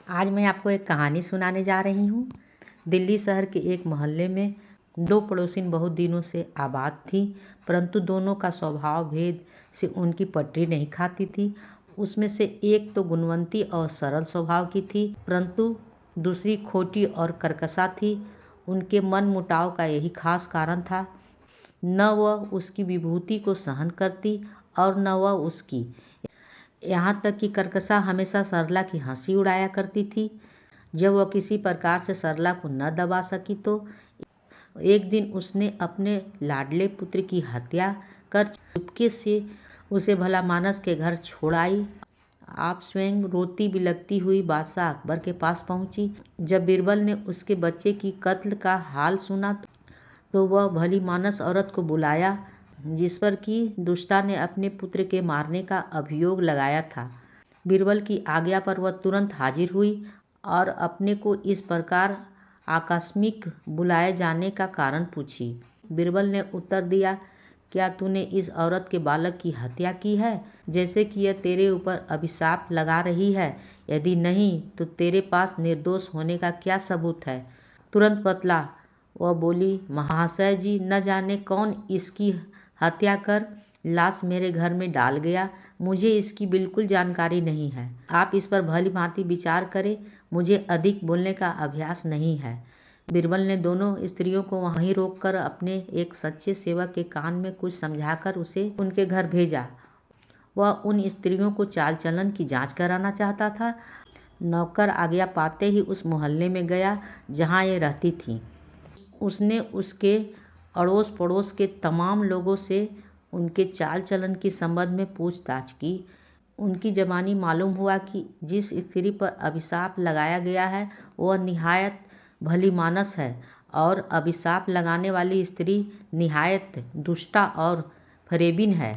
आज मैं आपको एक कहानी सुनाने जा रही हूँ। दिल्ली शहर के एक मोहल्ले में दो पड़ोसिन बहुत दिनों से आबाद थीं, परंतु दोनों का स्वभाव भेद से उनकी पटरी नहीं खाती थी। उसमें से एक तो गुणवंती और सरल स्वभाव की थी, परंतु दूसरी खोटी और कर्कशा थी। उनके मन मुटाव का यही खास कारण था। न वह उसकी विभूति को सहन करती और न वह उसकी। यहाँ तक कि कर्कशा हमेशा सरला की हंसी उड़ाया करती थी। जब वह किसी प्रकार से सरला को न दबा सकी तो एक दिन उसने अपने लाडले पुत्र की हत्या कर चुपके से उसे भला मानस के घर छोड़ आई। आप स्वयं रोती बिलखती हुई बादशाह अकबर के पास पहुंची। जब बीरबल ने उसके बच्चे की कत्ल का हाल सुना तो वह भली मानस औरत को बुलाया, जिस पर कि दुष्टा ने अपने पुत्र के मारने का अभियोग लगाया था। बीरबल की आज्ञा पर वह तुरंत हाजिर हुई और अपने को इस प्रकार आकस्मिक बुलाए जाने का कारण पूछी। बीरबल ने उत्तर दिया, क्या तूने इस औरत के बालक की हत्या की है, जैसे कि यह तेरे ऊपर अभिशाप लगा रही है? यदि नहीं तो तेरे पास निर्दोष होने का क्या सबूत है? तुरंत बतला। वह बोली, महाशय जी, न जाने कौन इसकी हत्या कर लाश मेरे घर में डाल गया। मुझे इसकी बिल्कुल जानकारी नहीं है। आप इस पर भली भांति विचार करें। मुझे अधिक बोलने का अभ्यास नहीं है। बीरबल ने दोनों स्त्रियों को वहीं रोककर अपने एक सच्चे सेवक के कान में कुछ समझाकर उसे उनके घर भेजा। वह उन स्त्रियों को चाल चलन की जांच कराना चाहता था। नौकर आज्ञा पाते ही उस मोहल्ले में गया जहाँ ये रहती थीं। उसने उसके अड़ोस पड़ोस के तमाम लोगों से उनके चाल चलन के संबंध में पूछताछ की। उनकी जबानी मालूम हुआ कि जिस स्त्री पर अभिशाप लगाया गया है वह निहायत भली मानस है और अभिशाप लगाने वाली स्त्री निहायत दुष्टा और फरेबिन है।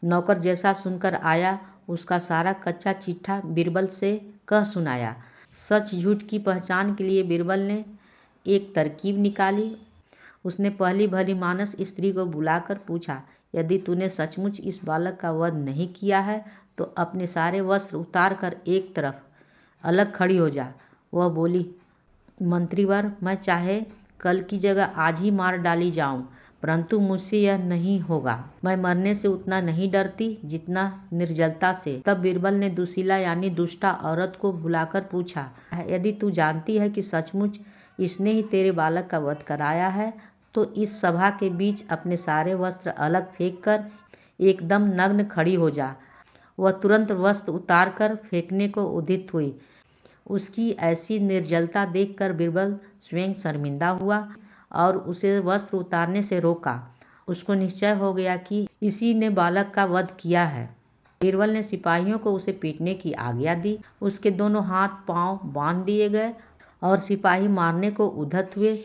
नौकर जैसा सुनकर आया उसका सारा कच्चा चिट्ठा बीरबल से कह सुनाया। सच झूठ की पहचान के लिए बीरबल ने एक तरकीब निकाली। उसने पहली भली मानस स्त्री को बुलाकर पूछा, यदि तूने सचमुच इस बालक का वध नहीं किया है तो अपने सारे वस्त्र उतार कर एक तरफ अलग खड़ी हो जा। वह बोली, मंत्रीवर, मैं चाहे कल की जगह आज ही मार डाली जाऊं, परंतु मुझसे यह नहीं होगा। मैं मरने से उतना नहीं डरती जितना निर्जलता से। तब बीरबल ने दुशीला यानी दुष्टा औरत को बुलाकर पूछा, यदि तू जानती है कि सचमुच इसने ही तेरे बालक का वध कराया है तो इस सभा के बीच अपने सारे वस्त्र अलग फेंक कर एकदम नग्न खड़ी हो जा। वह तुरंत वस्त्र उतार कर फेंकने को उद्यत हुई। उसकी ऐसी निर्जलता देखकर बीरबल स्वयं शर्मिंदा हुआ और उसे वस्त्र उतारने से रोका। उसको निश्चय हो गया कि इसी ने बालक का वध किया है। बीरबल ने सिपाहियों को उसे पीटने की आज्ञा दी। उसके दोनों हाथ पांव बांध दिए गए और सिपाही मारने को उद्यत हुए।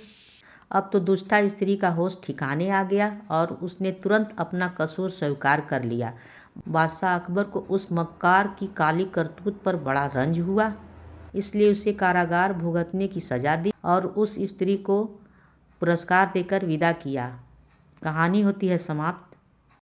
अब तो दुष्टा स्त्री का होश ठिकाने आ गया और उसने तुरंत अपना कसूर स्वीकार कर लिया। बादशाह अकबर को उस मक्कार की काली करतूत पर बड़ा रंज हुआ, इसलिए उसे कारागार भुगतने की सजा दी और उस स्त्री को पुरस्कार देकर विदा किया। कहानी होती है समाप्त।